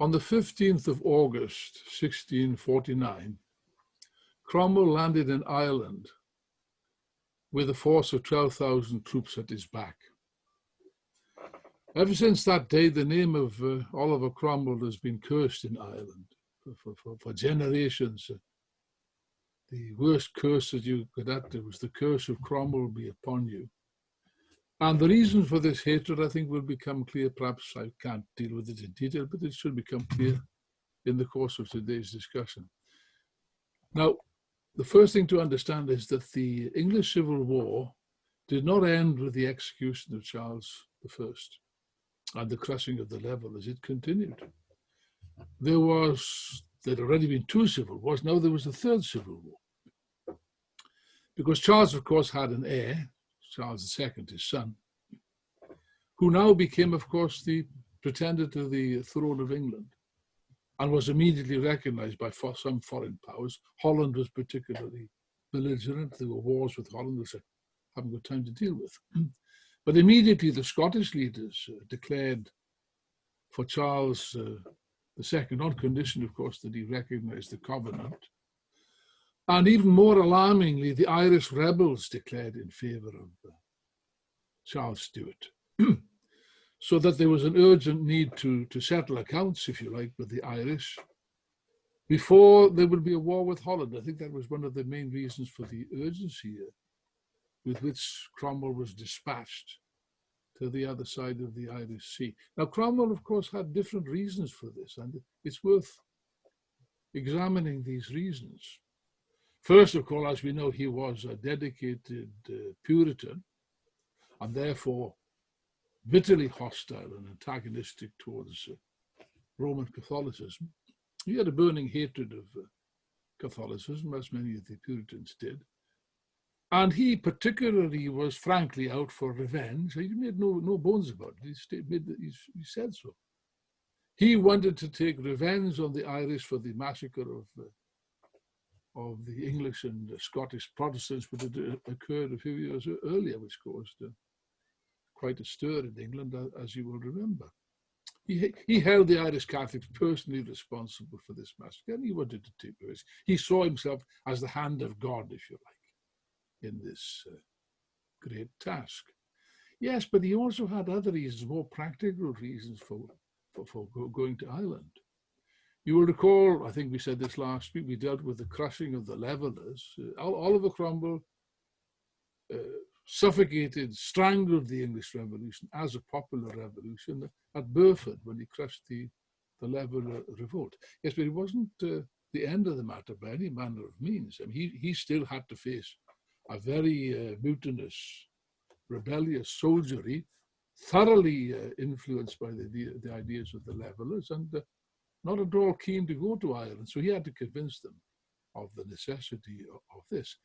On the 15th of August, 1649, Cromwell landed in Ireland with a force of 12,000 troops at his back. Ever since that day, the name of Oliver Cromwell has been cursed in Ireland for generations. The worst curse that you could utter was the curse of Cromwell be upon you. And the reason for this hatred, I think, will become clear. Perhaps I can't deal with it in detail, but it should become clear in the course of today's discussion. Now, the first thing to understand is that the English Civil War did not end with the execution of Charles I and the crushing of the Levellers. It continued. There had already been two civil wars. Now there was a third civil war. Because Charles, of course, had an heir, Charles II, his son, who now became, of course, the pretender to the throne of England and was immediately recognized by some foreign powers. Holland was particularly belligerent. There were wars with Holland, which I haven't got time to deal with. But immediately the Scottish leaders declared for Charles II, on condition, of course, that he recognized the Covenant. And even more alarmingly, the Irish rebels declared in favor of Charles Stuart. So that there was an urgent need to settle accounts, if you like, with the Irish before there would be a war with Holland. I think that was one of the main reasons for the urgency with which Cromwell was dispatched to the other side of the Irish Sea. Now, Cromwell, of course, had different reasons for this, and it's worth examining these reasons. First of all, as we know, he was a dedicated Puritan, and therefore bitterly hostile and antagonistic towards Roman Catholicism. He had a burning hatred of Catholicism, as many of the Puritans did. And he particularly was frankly out for revenge. He made no bones about it. He said so. He wanted to take revenge on the Irish for the massacre of the English and Scottish Protestants, which had occurred a few years earlier, which caused quite a stir in England, as you will remember. He held the Irish Catholics personally responsible for this massacre, and he wanted to take revenge. He saw himself as the hand of God, if you like, in this great task. Yes, but he also had other reasons, more practical reasons for going to Ireland. You will recall, I think we said this last week, we dealt with the crushing of the Levellers. Oliver Cromwell suffocated, strangled the English Revolution as a popular revolution at Burford when he crushed the Leveller revolt. Yes, but it wasn't the end of the matter by any manner of means. I mean, he still had to face a very mutinous, rebellious soldiery, thoroughly influenced by the ideas of the Levellers, and not at all keen to go to Ireland. So he had to convince them of the necessity of this.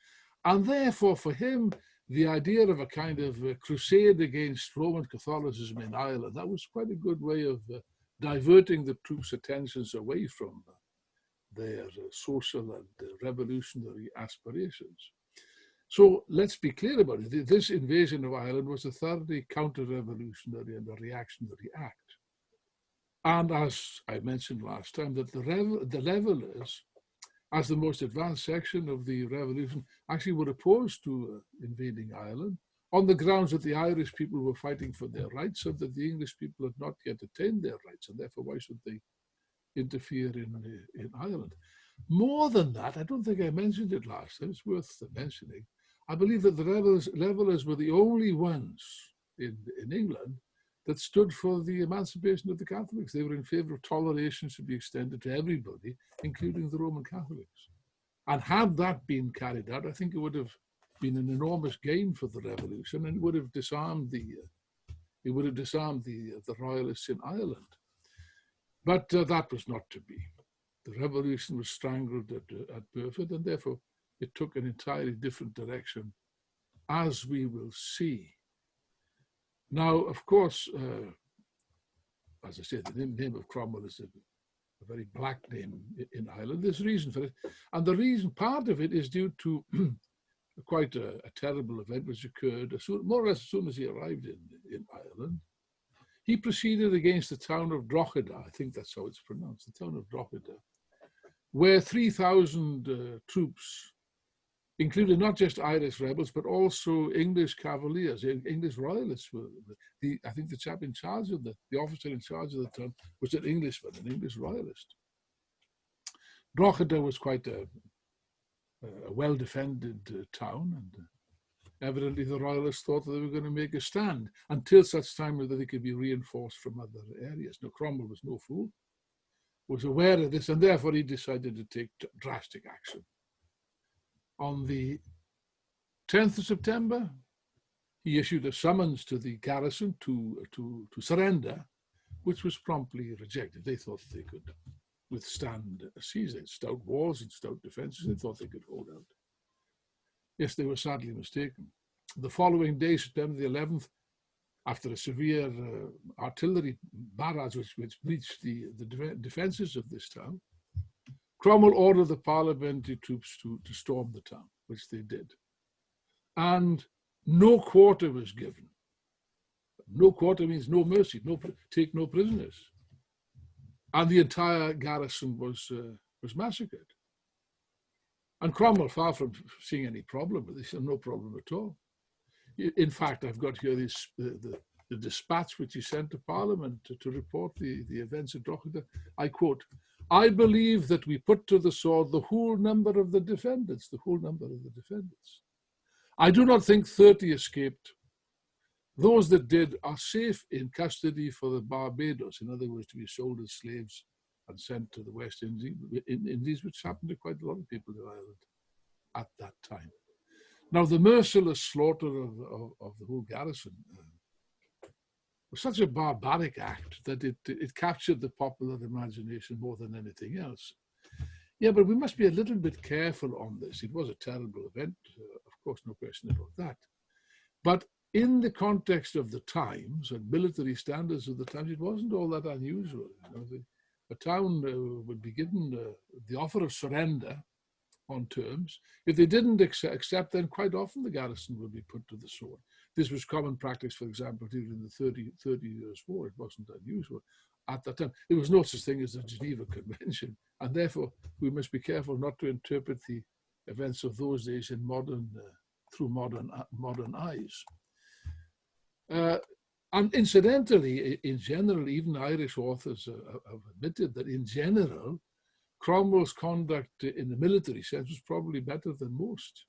And therefore, for him, the idea of a kind of crusade against Roman Catholicism in Ireland, that was quite a good way of diverting the troops' attentions away from their social and revolutionary aspirations. So let's be clear about it. This invasion of Ireland was a thoroughly counter-revolutionary and a reactionary act. And as I mentioned last time, that the Levellers, as the most advanced section of the revolution, actually were opposed to invading Ireland on the grounds that the Irish people were fighting for their rights and that the English people had not yet attained their rights, and therefore why should they interfere in Ireland? More than that, I don't think I mentioned it last time, it's worth mentioning. I believe that the Levellers were the only ones in England that stood for the emancipation of the Catholics. They were in favor of toleration should be extended to everybody, including the Roman Catholics. And had that been carried out, I think it would have been an enormous gain for the revolution, and it would have disarmed the royalists in Ireland. But that was not to be. The revolution was strangled at Burford, and therefore it took an entirely different direction, as we will see. Now, of course, as I said, the name of Cromwell is a very black name in Ireland. There's a reason for it. And the reason, part of it is due to quite a terrible event which occurred more or less as soon as he arrived in Ireland. he proceeded against the town of Drogheda, I think that's how it's pronounced, the town of Drogheda, where 3,000 troops, including not just Irish rebels, but also English cavaliers, English royalists. I think the chap in charge of the officer in charge of the town was an Englishman, an English royalist. Drogheda was quite a well-defended town, and evidently the royalists thought that they were going to make a stand until such time that they could be reinforced from other areas. Now, Cromwell was no fool, was aware of this, and therefore he decided to take drastic action. On the 10th of September, he issued a summons to the garrison to surrender, which was promptly rejected. They thought they could withstand a siege. They had stout walls and stout defenses. They thought they could hold out. Yes, they were sadly mistaken. The following day, September the 11th, after a severe artillery barrage which breached the defenses of this town, Cromwell ordered the parliamentary troops to storm the town, which they did. And no quarter was given. No quarter means no mercy, take no prisoners. And the entire garrison was massacred. And Cromwell, far from seeing any problem with this, no problem at all. In fact, I've got here the dispatch which he sent to Parliament to report the events at Drogheda. I quote, "I believe that we put to the sword the whole number of the defendants, I do not think 30 escaped. Those that did are safe in custody for the Barbados," in other words, to be sold as slaves and sent to the West Indies, which happened to quite a lot of people in Ireland at that time. Now, the merciless slaughter of the whole garrison was such a barbaric act that it captured the popular imagination more than anything else. Yeah, but we must be a little bit careful on this. It was a terrible event, of course, no question about that. But in the context of the times and military standards of the times, it wasn't all that unusual. A town would be given the offer of surrender on terms. If they didn't accept, then quite often the garrison would be put to the sword. This was common practice, for example, during the 30 Years' War. It wasn't unusual at that time. There was no such thing as the Geneva Convention, and therefore we must be careful not to interpret the events of those days in through modern eyes. And incidentally, in general, even Irish authors have admitted that in general, Cromwell's conduct in the military sense was probably better than most,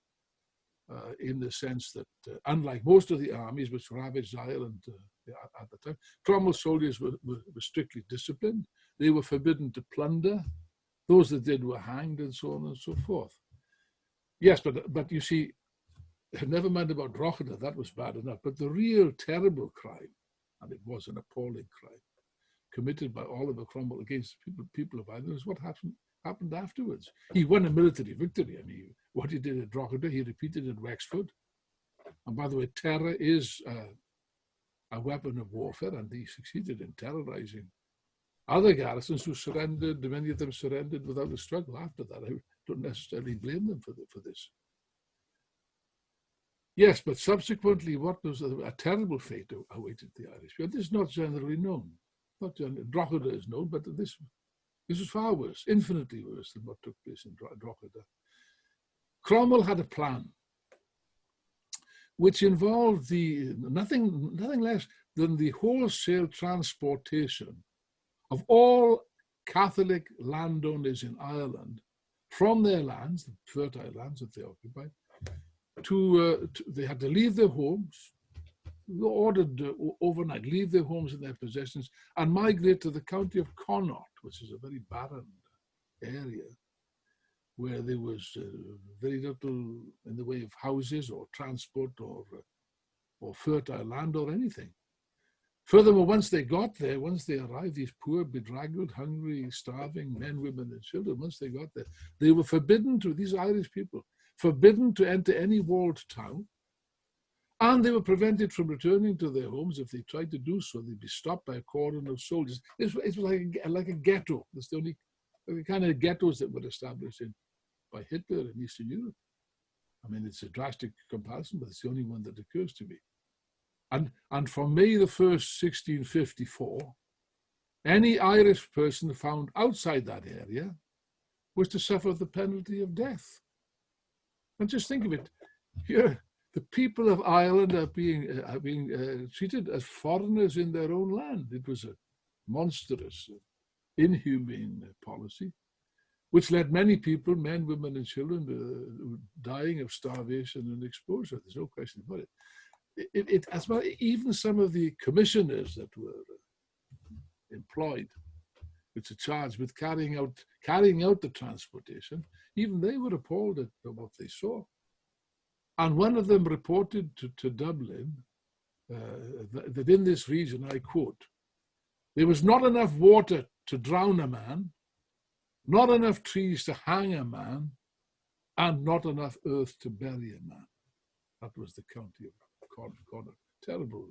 in the sense that, unlike most of the armies which ravaged Ireland at the time, Cromwell's soldiers were strictly disciplined. They were forbidden to plunder. Those that did were hanged, and so on and so forth. Yes, but you see, never mind about Drogheda, that was bad enough, but the real terrible crime, and it was an appalling crime, committed by Oliver Cromwell against people of Ireland, is what happened afterwards. He won a military victory. I mean, what he did at Drogheda, he repeated at Wexford. And by the way, terror is a weapon of warfare, and he succeeded in terrorizing other garrisons who surrendered. Many of them surrendered without a struggle after that. I don't necessarily blame them for this. Yes, but subsequently, what was a terrible fate awaited the Irish? But this is not generally known. Not generally. Drogheda is known, but this was far worse, infinitely worse than what took place in Drogheda. Cromwell had a plan which involved nothing less than the wholesale transportation of all Catholic landowners in Ireland from their lands, the fertile lands that they occupied, they had to leave their homes, ordered overnight, leave their homes and their possessions, and migrate to the county of Connaught, which is a very barren area where there was very little in the way of houses or transport or fertile land or anything. Furthermore, once they got there, once they arrived, these poor, bedraggled, hungry, starving men, women, and children, once they got there, they were forbidden to, these Irish people, forbidden to enter any walled town, and they were prevented from returning to their homes. If they tried to do so, they'd be stopped by a cordon of soldiers. It was like a ghetto. It's the only kind of ghettos that were established by Hitler in Eastern Europe. I mean, it's a drastic comparison, but it's the only one that occurs to me. And from May the 1st, 1654, any Irish person found outside that area was to suffer the penalty of death. And just think of it, here, the people of Ireland are being treated as foreigners in their own land. It was a monstrous, inhumane policy, which led many people, men, women, and children, dying of starvation and exposure. There's no question about it. As well, even some of the commissioners that were employed, which are charged with carrying out the transportation, even they were appalled at what they saw. And one of them reported to Dublin that in this region, I quote, there was not enough water to drown a man, not enough trees to hang a man, and not enough earth to bury a man. That was the county of Connacht. Terrible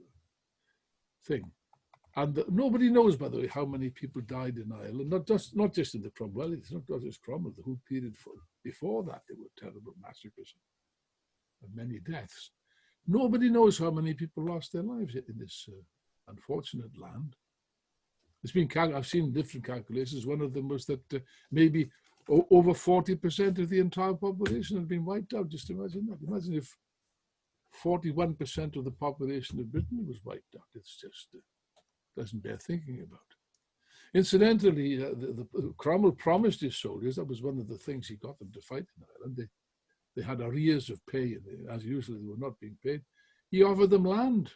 thing. And nobody knows, by the way, how many people died in Ireland, not just in the Cromwell, it's not just Cromwell, the whole period before that, there were terrible massacres and many deaths. Nobody knows how many people lost their lives in this unfortunate land. It's been I've seen different calculations. One of them was that maybe over 40% of the entire population had been wiped out. Just imagine that. Imagine if 41% of the population of Britain was wiped out. It's just doesn't bear thinking about. Incidentally, the Cromwell promised his soldiers, that was one of the things he got them to fight in Ireland. They had arrears of pay, and as usual, they were not being paid. He offered them land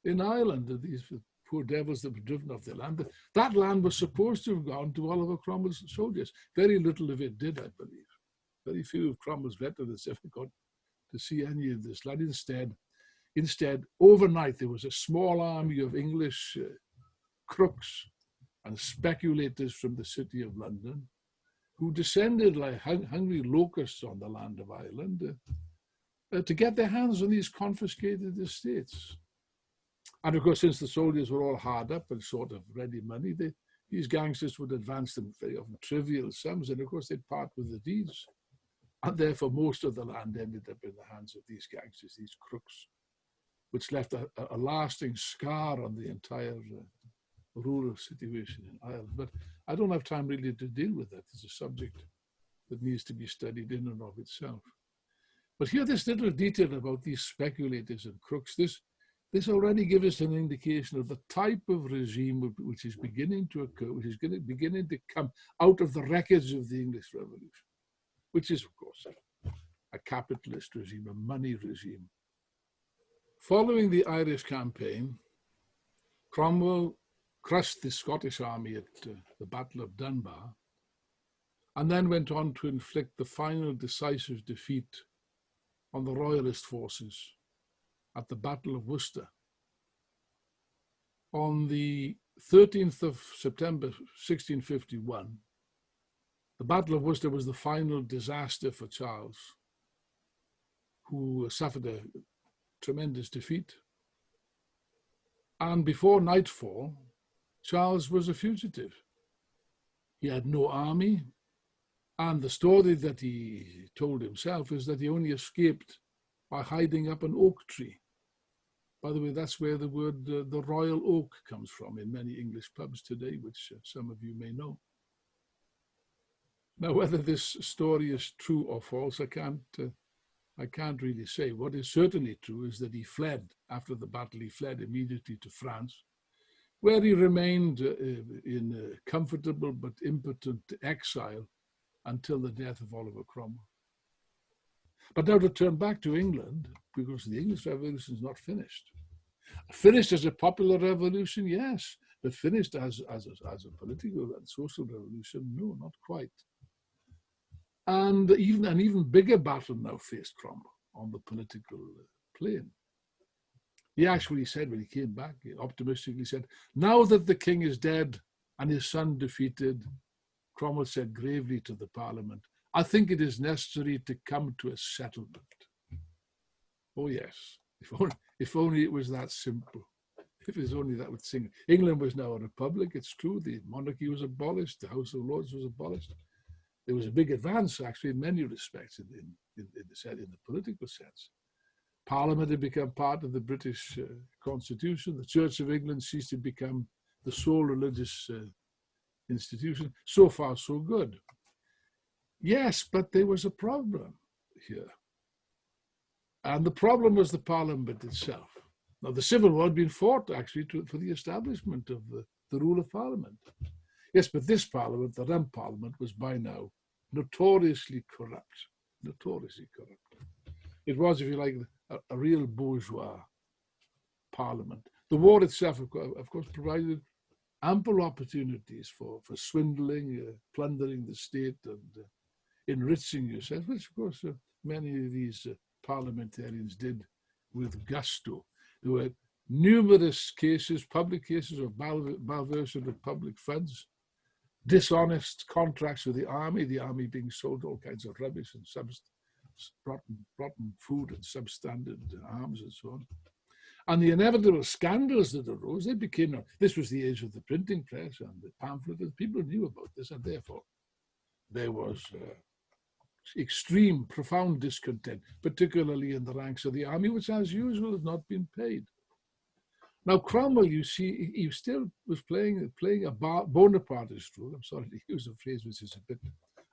in Ireland, these poor devils that were driven off their land. That land was supposed to have gone to Oliver Cromwell's soldiers. Very little of it did, I believe. Very few of Cromwell's veterans ever got to see any of this land. Instead, overnight, there was a small army of English crooks and speculators from the city of London who descended like hungry locusts on the land of Ireland to get their hands on these confiscated estates. And of course, since the soldiers were all hard up and sort of ready money, these gangsters would advance them very often trivial sums, and of course they'd part with the deeds. And therefore most of the land ended up in the hands of these gangsters, these crooks, which left a lasting scar on the entire rural situation in Ireland. But I don't have time really to deal with that. It's a subject that needs to be studied in and of itself. But here, this little detail about these speculators and crooks, this already gives us an indication of the type of regime which is beginning to occur, which is beginning to come out of the wreckage of the English Revolution, which is, of course, a capitalist regime, a money regime. Following the Irish campaign, Cromwell crushed the Scottish army at the Battle of Dunbar, and then went on to inflict the final decisive defeat on the Royalist forces at the Battle of Worcester. On the 13th of September, 1651, the Battle of Worcester was the final disaster for Charles, who suffered a tremendous defeat. And before nightfall, Charles was a fugitive. He had no army, and the story that he told himself is that he only escaped by hiding up an oak tree. By the way, that's where the word the royal oak comes from in many English pubs today, which some of you may know. Now, whether this story is true or false, I can't really say. What is certainly true is that he fled after the battle. He fled immediately to France, where he remained in comfortable but impotent exile until the death of Oliver Cromwell. But now to turn back to England, because the English Revolution is not finished. Finished as a popular revolution, yes, but finished as a political and social revolution, no, not quite. And an even bigger battle now faced Cromwell on the political plane. He actually said, when he came back, he optimistically said, now that the king is dead and his son defeated, Cromwell said gravely to the Parliament, I think it is necessary to come to a settlement. Oh yes, if only it was that simple. If it was only that would sing. England was now a republic, it's true, the monarchy was abolished, the House of Lords was abolished. There was a big advance, actually, in many respects, in the political sense. Parliament had become part of the British Constitution. The Church of England ceased to become the sole religious institution. So far, so good. Yes, but there was a problem here. And the problem was the Parliament itself. Now, the Civil War had been fought, actually, for the establishment of the rule of Parliament. Yes, but this Parliament, the Rump Parliament, was by now notoriously corrupt. Notoriously corrupt. It was, if you like, a real bourgeois Parliament. The war itself, of course, provided ample opportunities for swindling, plundering the state, and enriching yourself, which, of course, many of these parliamentarians did with gusto. There were numerous cases, public cases of malversion of public funds, dishonest contracts with the army being sold all kinds of rubbish and rotten food and substandard arms and so on. And the inevitable scandals that arose, they became, this was the age of the printing press and the pamphlet, and people knew about this, and therefore there was extreme, profound discontent, particularly in the ranks of the army, which, as usual, had not been paid. Now, Cromwell, you see, he still was playing a Bonapartist role. I'm sorry to use a phrase which is a bit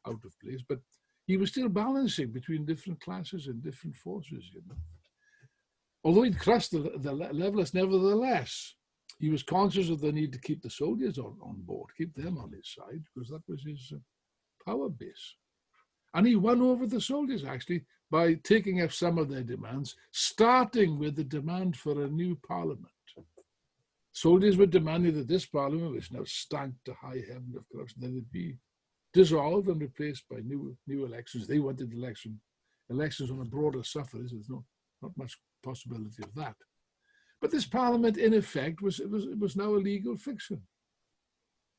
out of place, but he was still balancing between different classes and different forces, you know. Although he'd crushed the levellers, nevertheless, he was conscious of the need to keep the soldiers on board, keep them on his side, because that was his power base. And he won over the soldiers, actually, by taking up some of their demands, starting with the demand for a new parliament. Soldiers were demanding that this parliament, which now stank to high heaven of corruption, that it be dissolved and replaced by new elections. They wanted elections on a broader suffrage. There's not much possibility of that. But this parliament, in effect, was now a legal fiction.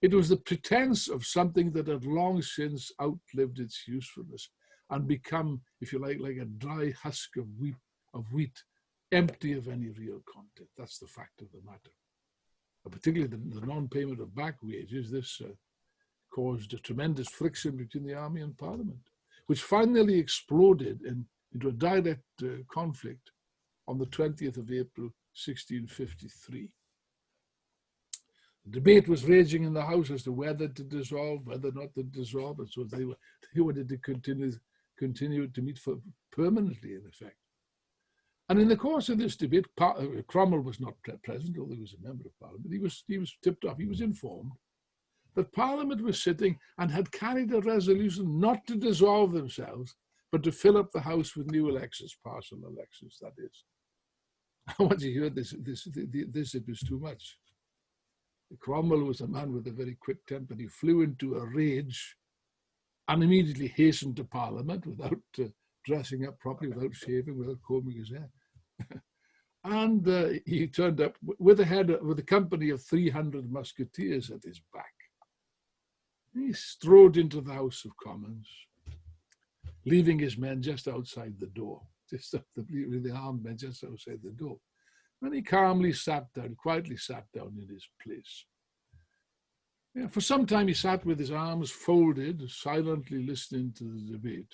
It was the pretense of something that had long since outlived its usefulness and become, if you like a dry husk of wheat, empty of any real content. That's the fact of the matter. Particularly the non-payment of back wages, this caused a tremendous friction between the army and Parliament, which finally exploded into a direct conflict on the 20th of April, 1653. The debate was raging in the House as to whether to dissolve, whether not to dissolve, and so they wanted to continue to meet permanently, in effect. And in the course of this debate, Cromwell was not present, although he was a member of Parliament. He was tipped off, he was informed that Parliament was sitting and had carried a resolution not to dissolve themselves, but to fill up the House with new elections, partial elections, that is. Once you heard this, it was too much. Cromwell was a man with a very quick temper. He flew into a rage and immediately hastened to Parliament without dressing up properly, without shaving, without combing his hair. And he turned up with a company of 300 musketeers at his back. He strode into the House of Commons, leaving his men just outside the door, the armed men just outside the door. And he calmly quietly sat down in his place. Yeah, for some time he sat with his arms folded, silently listening to the debate.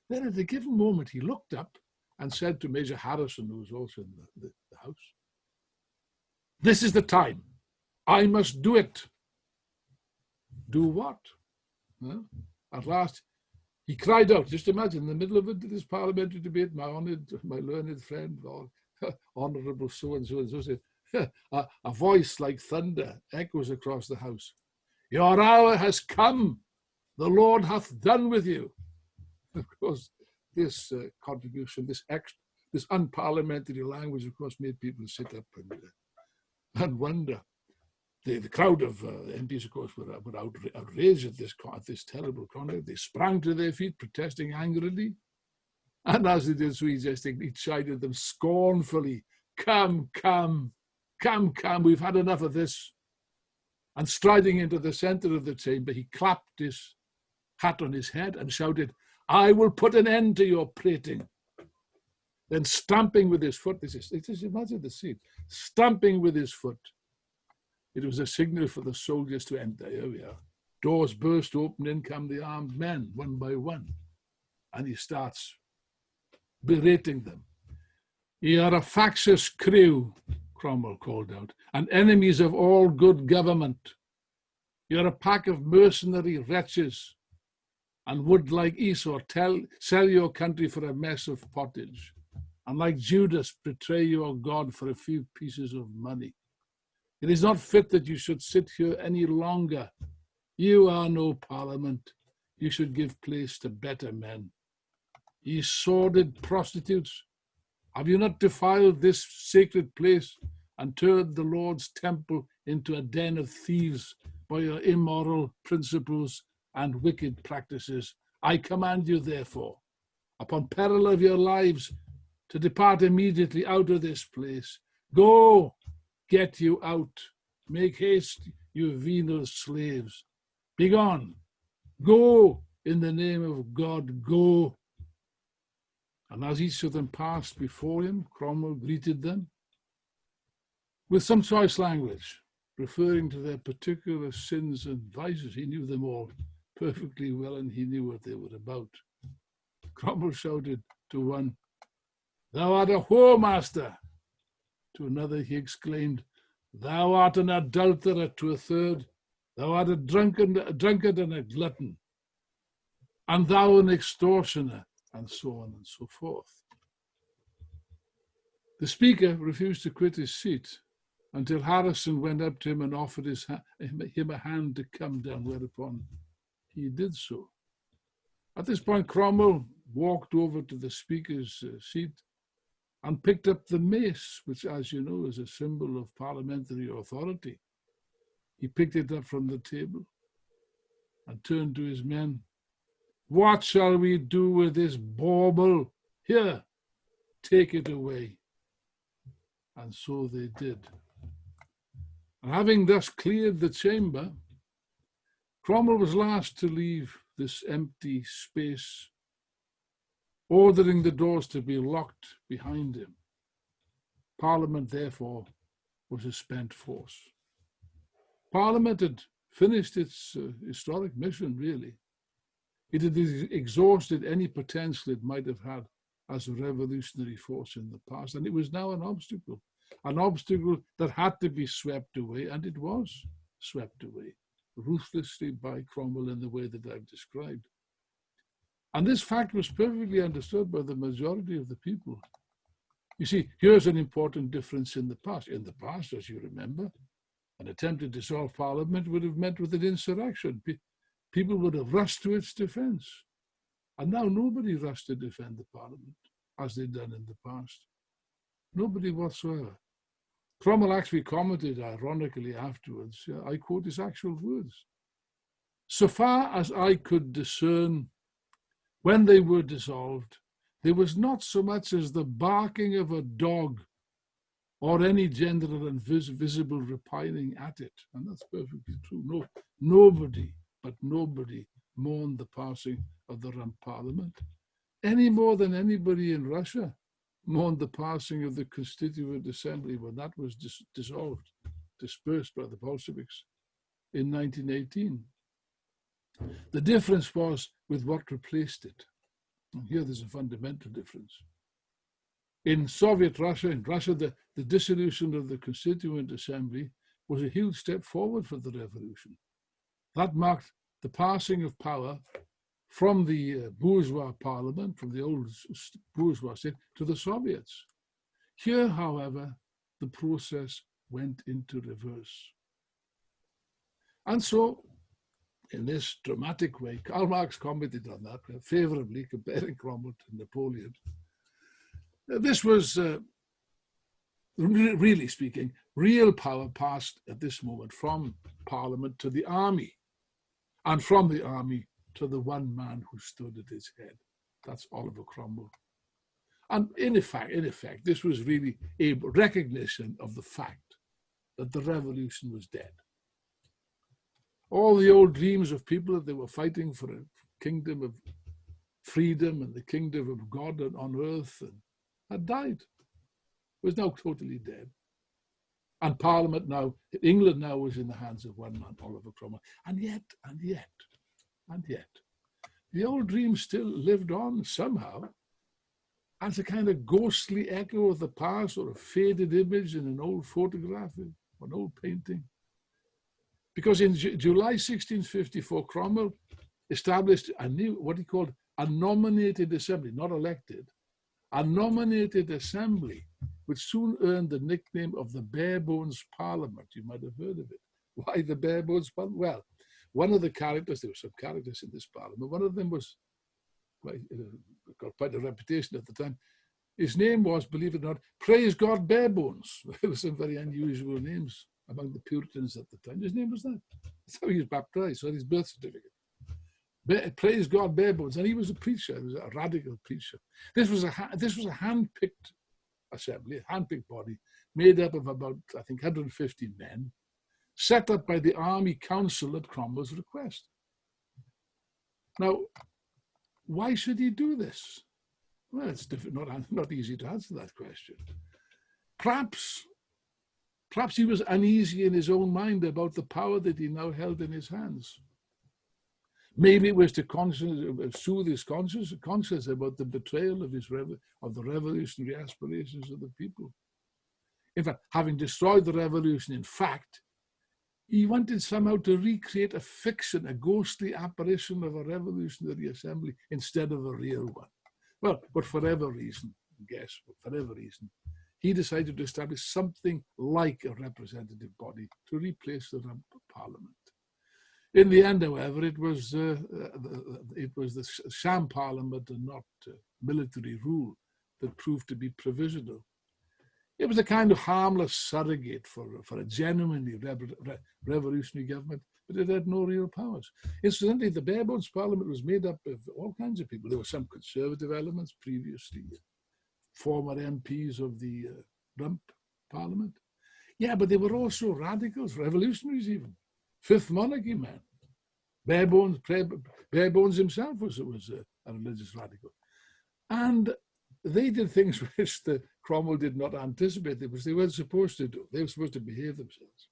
Then at a given moment he looked up and said to Major Harrison, who was also in the House, "This is the time. I must do it." Do what? Well, at last he cried out. Just imagine, in the middle of this parliamentary debate, my learned friend, or honourable so-and-so, and so said, a voice like thunder echoes across the House. "Your hour has come. The Lord hath done with you." Of course, this contribution, this unparliamentary language, of course, made people sit up and wonder. The crowd of MPs, of course, were outraged at this terrible conduct. They sprang to their feet, protesting angrily. And as they did so, he chided them scornfully. Come, we've had enough of this." And striding into the center of the chamber, he clapped his hat on his head and shouted, "I will put an end to your prating." Then stamping with his foot, just imagine the scene, stamping with his foot. It was a signal for the soldiers to enter. Here we are. Doors burst open, in come the armed men, one by one. And he starts berating them. Ye are a factious crew, Cromwell called out, and enemies of all good government. You're a pack of mercenary wretches, and would, like Esau, sell your country for a mess of pottage, and like Judas, betray your God for a few pieces of money. It is not fit that you should sit here any longer. You are no parliament. You should give place to better men. Ye sordid prostitutes, have you not defiled this sacred place and turned the Lord's temple into a den of thieves by your immoral principles and wicked practices? I command you, therefore, upon peril of your lives, to depart immediately out of this place. Go, get you out. Make haste, you venal slaves. Begone. Go, in the name of God, go. And as each of them passed before him, Cromwell greeted them with some choice language, referring to their particular sins and vices. He knew them all perfectly well, and he knew what they were about. Cromwell shouted to one, "Thou art a whoremaster." To another he exclaimed, "Thou art an adulterer." To a third, "Thou art a drunkard and a glutton, and thou an extortioner," and so on and so forth. The speaker refused to quit his seat until Harrison went up to him and offered him a hand to come down, whereupon he did so. At this point, Cromwell walked over to the speaker's seat and picked up the mace, which, as you know, is a symbol of parliamentary authority. He picked it up from the table and turned to his men. "What shall we do with this bauble? Here, take it away." And so they did. And having thus cleared the chamber, Cromwell was last to leave this empty space, ordering the doors to be locked behind him. Parliament, therefore, was a spent force. Parliament had finished its historic mission, really. It had exhausted any potential it might have had as a revolutionary force in the past, and it was now an obstacle that had to be swept away, and it was swept away ruthlessly by Cromwell in the way that I've described. And this fact was perfectly understood by the majority of the people. You see, here's an important difference in the past. In the past, as you remember, an attempt to dissolve Parliament would have met with an insurrection. People would have rushed to its defense. And now nobody rushed to defend the Parliament, as they'd done in the past. Nobody whatsoever. Cromwell actually commented ironically afterwards, I quote his actual words, "So far as I could discern, when they were dissolved, there was not so much as the barking of a dog or any general and visible repining at it." And that's perfectly true. No, nobody mourned the passing of the Rump Parliament, any more than anybody in Russia mourned the passing of the Constituent Assembly when that was dissolved, dispersed by the Bolsheviks in 1918. The difference was with what replaced it. And here there's a fundamental difference. In Soviet Russia, the dissolution of the Constituent Assembly was a huge step forward for the revolution. That marked the passing of power from the bourgeois parliament, from the old bourgeois state, to the Soviets. Here, however, the process went into reverse. And so, in this dramatic way, Karl Marx commented on that favorably, comparing Cromwell to Napoleon. This was, really speaking, real power passed at this moment from Parliament to the army, and from the army to the one man who stood at its head. That's Oliver Cromwell. And in effect, this was really a recognition of the fact that the revolution was dead. All the old dreams of people that they were fighting for a kingdom of freedom and the kingdom of God on earth had died. It was now totally dead. And Parliament now, England now was in the hands of one man, Oliver Cromwell. And yet, the old dream still lived on somehow. as a kind of ghostly echo of the past, or a faded image in an old photograph, or an old painting. Because in July 1654, Cromwell established a new, what he called a nominated assembly, not elected, a nominated assembly, which soon earned the nickname of the Bare Bones Parliament. You might have heard of it. Why the Bare Bones Parliament? Well, one of the characters, there were some characters in this parliament, one of them was, got quite a reputation at the time. His name was, believe it or not, Praise God Barebones. There were some very unusual names among the Puritans at the time. His name was that. That's how he was baptized, on his birth certificate. Praise God Barebones. And he was a preacher, he was a radical preacher. This was a hand-picked assembly, a hand-picked body, made up of about, I think, 150 men, set up by the Army Council at Cromwell's request. Now, why should he do this? Well, it's not easy to answer that question. Perhaps he was uneasy in his own mind about the power that he now held in his hands. Maybe it was to soothe his conscience about the betrayal of the revolutionary aspirations of the people. In fact, having destroyed the revolution, in fact, he wanted somehow to recreate a fiction, a ghostly apparition of a revolutionary assembly instead of a real one. Well, but for whatever reason, he decided to establish something like a representative body to replace the rump parliament. In the end, however, it was the sham parliament and not military rule that proved to be provisional. It was a kind of harmless surrogate for a genuinely revolutionary government, but it had no real powers. Incidentally, the Bare Bones Parliament was made up of all kinds of people. There were some conservative elements, previously former MPs of the Rump Parliament. Yeah, but they were also radicals, revolutionaries even. Fifth Monarchy men. Bare Bones himself was a religious radical. And they did things which the Cromwell did not anticipate, which they weren't supposed to do. They were supposed to behave themselves.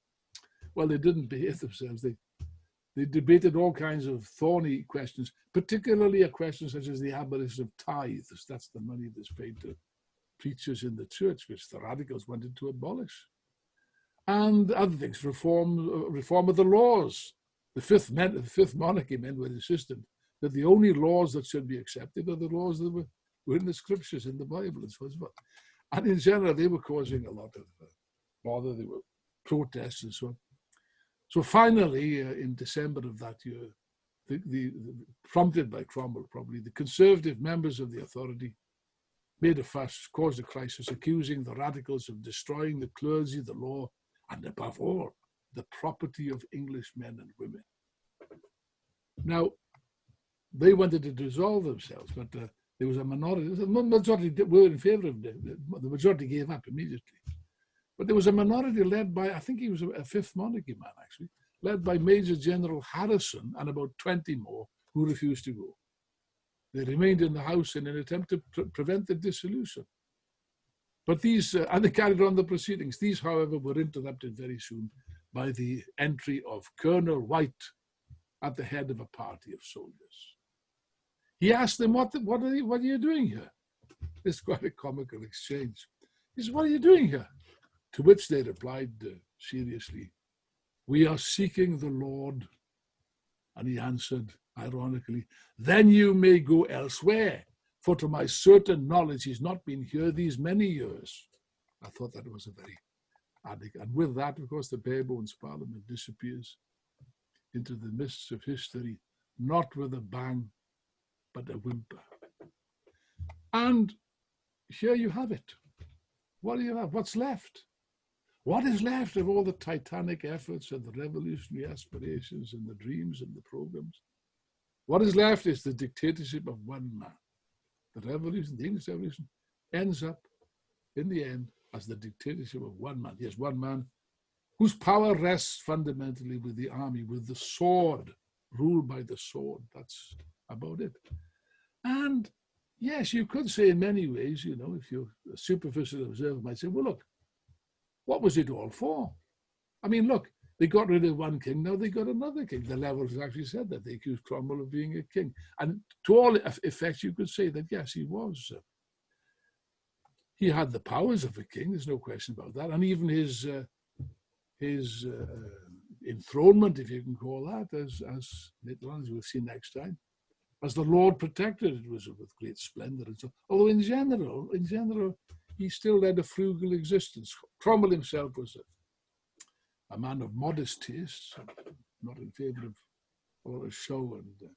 Well, they didn't behave themselves. They debated all kinds of thorny questions, particularly a question such as the abolition of tithes. That's the money that's paid to preachers in the church, which the radicals wanted to abolish. And other things, reform of the laws. The Fifth Monarchy men were insistent that the only laws that should be accepted are the laws that were in the scriptures, in the Bible, and so on. And in general, they were causing a lot of bother. There were protests and so on. So finally, in December of that year, prompted by Cromwell probably, the conservative members of the authority made a fuss, caused a crisis, accusing the radicals of destroying the clergy, the law, and above all, the property of English men and women. Now, they wanted to dissolve themselves, but there was a minority. The majority were in favor of it. The majority gave up immediately. But there was a minority led by, I think he was a Fifth Monarchy man actually, led by Major General Harrison and about 20 more who refused to go. They remained in the house in an attempt to prevent the dissolution. But these, and they carried on the proceedings. These, however, were interrupted very soon by the entry of Colonel White at the head of a party of soldiers. He asked them, what are you doing here? It's quite a comical exchange. He said, what are you doing here? To which they replied seriously, we are seeking the Lord. And he answered, ironically, then you may go elsewhere, for to my certain knowledge he's not been here these many years. I thought that was a very adequate. And with that, of course, the Bare Bones Parliament disappears into the mists of history, not with a bang, but a whimper. And here you have it. What do you have? What's left? What is left of all the titanic efforts and the revolutionary aspirations and the dreams and the programs? What is left is the dictatorship of one man. The revolution, the English Revolution, ends up in the end as the dictatorship of one man. Yes, one man whose power rests fundamentally with the army, with the sword, ruled by the sword. That's about it. And yes, you could say in many ways, you know, if you're a superficial observer might say, well, look, what was it all for? I mean, look, they got rid of one king, now they got another king. The Levels actually said that. They accused Cromwell of being a king. And to all effects, you could say that, yes, he was. he had the powers of a king, there's no question about that. And even his enthronement, if you can call that, as later on, as we'll see next time, as the Lord Protector, it was with great splendor. And so, although in general, he still led a frugal existence. Cromwell himself was a man of modest tastes, not in favor of a lot of show and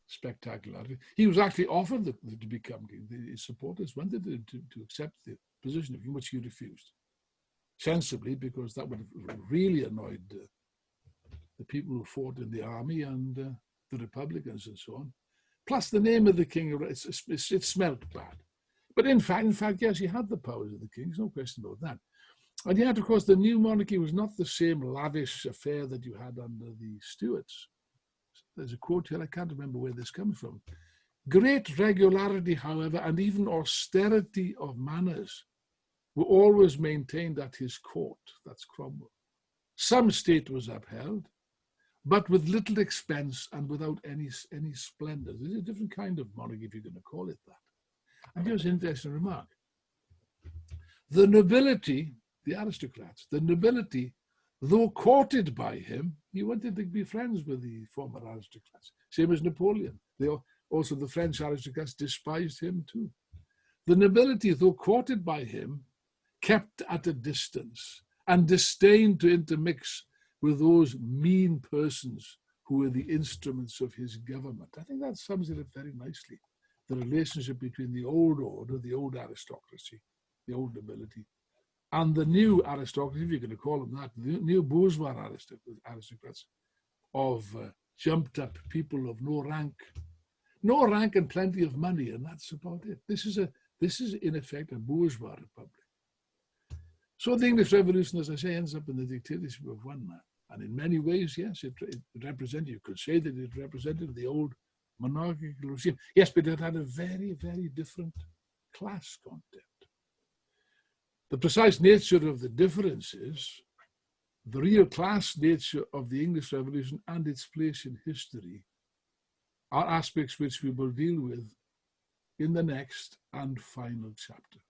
spectacularity. He was actually offered to become king. His supporters wanted to accept the position of king, which he refused. Sensibly, because that would have really annoyed the people who fought in the army and the Republicans and so on. Plus, the name of the king, it smelt bad. But in fact, yes, he had the powers of the king. There's no question about that. And yet, of course, the new monarchy was not the same lavish affair that you had under the Stuarts. There's a quote here, I can't remember where this comes from. Great regularity, however, and even austerity of manners were always maintained at his court. That's Cromwell. Some state was upheld, but with little expense and without any splendor. There's a different kind of monarchy, if you're going to call it that. And here's an interesting remark. The nobility, the aristocrats, the nobility, though courted by him, he wanted to be friends with the former aristocrats, same as Napoleon. Also, the French aristocrats despised him too. The nobility, though courted by him, kept at a distance and disdained to intermix with those mean persons who were the instruments of his government. I think that sums it up very nicely. The relationship between the old order, the old aristocracy, the old nobility, and the new aristocracy, if you're going to call them that, the new bourgeois aristocrats of jumped up people of no rank and plenty of money, and that's about it. This is in effect a bourgeois republic. So the English Revolution, as I say, ends up in the dictatorship of one man. And in many ways, yes, it represented, you could say that it represented the old monarchical regime. Yes, but it had a very, very different class content. The precise nature of the difference is the real class nature of the English Revolution and its place in history are aspects which we will deal with in the next and final chapter.